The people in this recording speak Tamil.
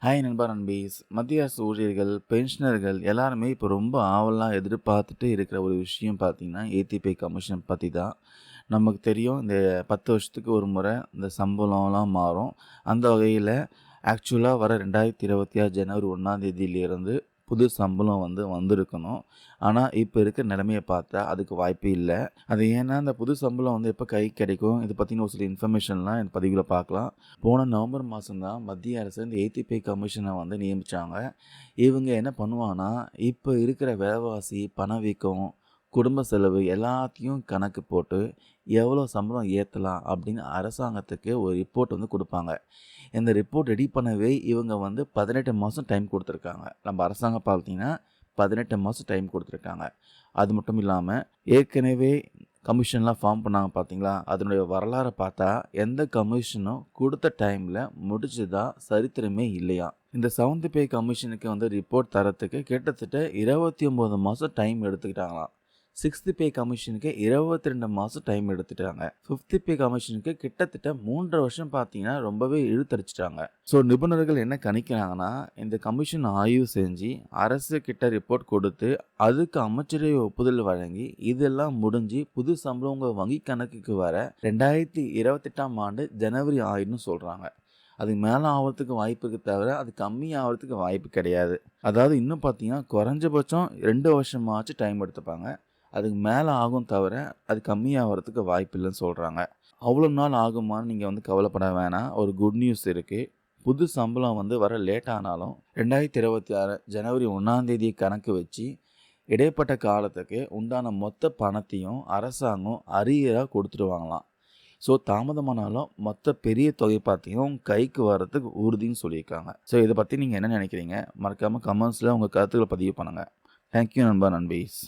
ஹாய் நண்பா நண்பீஸ். மத்திய அரசு ஊழியர்கள், பென்ஷனர்கள் எல்லாருமே இப்போ ரொம்ப ஆவலா எதிர்பார்த்துட்டு இருக்கிற ஒரு விஷயம் பார்த்தீங்கன்னா, ஏடிபி கமிஷன் பத்தி தான். நமக்கு தெரியும் இந்த 10 வருஷத்துக்கு ஒரு முறை இந்த சம்பளம்லாம் மாறும். அந்த வகையில ஆக்சுவலா வர 2026 ஜனவரி 1ஆம் தேதியிலிருந்து புது சம்பளம் வந்திருக்கணும். ஆனா, இப்ப இருக்க நிலைமைய பார்த்தா அதுக்கு வாய்ப்பே இல்ல. அது ஏன்னா, அந்த புது சம்பளம் எப்ப கைக்கு கிடைக்கும்? இத பத்தின ஒரு சில இன்ஃபர்மேஷன்லாம் இந்த பதிவுல பார்க்கலாம். போன நவம்பர் மாசம் தான் மத்திய அரசு இந்த ஏடிபி கமிஷன நியமிச்சாங்க. இவங்க என்ன பண்ணுவாங்கன்னா, இப்ப இருக்கிற விலைவாசி, பணவீக்கம், குடும்ப செலவு எல்லாத்தையும் கணக்கு போட்டு, எவ்வளோ சம்பளம் ஏத்தலாம் அப்படின்னு அரசாங்கத்துக்கு ஒரு ரிப்போர்ட் குடுப்பாங்க. இந்த ரிப்போர்ட் ரெடி பண்ணவே இவங்க 18 மாதம் டைம் கொடுத்துருக்காங்க. நம்ம அரசாங்கம் பார்த்தீங்கன்னா 18 மாதம் டைம் கொடுத்துருக்காங்க. அது மட்டும் இல்லாமல் ஏற்கனவே கமிஷன்லாம் ஃபார்ம் பண்ணாங்க பார்த்தீங்களா, அதனுடைய வரலாறை பார்த்தா எந்த கமிஷனும் கொடுத்த டைமில் முடிச்சதா சரித்திரமே இல்லையா. இந்த செவன்த் பே கமிஷனுக்கு ரிப்போர்ட் தரத்துக்கு கிட்டத்தட்ட 29 மாதம் டைம் எடுத்துக்கிட்டாங்களாம். சிக்ஸ்த் பே கமிஷனுக்கு 22 மாதம் டைம் எடுத்துட்டாங்க. ஃபிஃப்த் பே கமிஷனுக்கு கிட்டத்தட்ட 3 வருஷம் பார்த்தீங்கன்னா ரொம்பவே இழுத்தடிச்சிட்டாங்க. ஸோ நிபுணர்கள் என்ன கணிக்கிறாங்கன்னா, இந்த கமிஷன் ஆய்வு செஞ்சு அரசு கிட்ட ரிப்போர்ட் கொடுத்து அதுக்கு அமைச்சரவை ஒப்புதல் வழங்கி இதெல்லாம் முடிஞ்சு புது சம்பளம் உங்கள் வங்கி கணக்குக்கு வர 2028ஆம் ஆண்டு ஜனவரி ஆயிடும்னு சொல்கிறாங்க. அதுக்கு மேலே ஆகிறதுக்கு வாய்ப்பு இருக்குது தவிர அது கம்மி ஆகிறதுக்கு வாய்ப்பு கிடையாது. அதாவது இன்னும் பார்த்தீங்கன்னா குறைஞ்சபட்சம் 2 வருஷமாச்சு டைம் எடுத்துப்பாங்க. அதுக்கு மேலே ஆகும் தவிர அது கம்மியாகிறதுக்கு வாய்ப்பு இல்லைன்னு சொல்கிறாங்க. அவ்வளோ நாள் ஆகுமான்னு நீங்கள் கவலைப்பட வேணாம். ஒரு குட் நியூஸ் இருக்குது. புது சம்பளம் வர லேட் ஆனாலும் 2026 ஜனவரி 1ஆம் தேதி கணக்கு வச்சு இடைப்பட்ட காலத்துக்கு உண்டான மொத்த பணத்தையும் அரசாங்கம் அரியராக கொடுத்துருவாங்களாம். ஸோ தாமதமானாலும் மொத்த பெரிய தொகை பார்த்தீங்கன்னா உங்கள் கைக்கு வர்றதுக்கு உறுதின்னு சொல்லியிருக்காங்க. ஸோ இதை பற்றி நீங்கள் என்ன நினைக்கிறீங்க? மறக்காமல் கமெண்ட்ஸில் உங்கள் கருத்துக்களை பதிவு பண்ணுங்கள். தேங்க்யூ நண்பா நண்பீஸ்.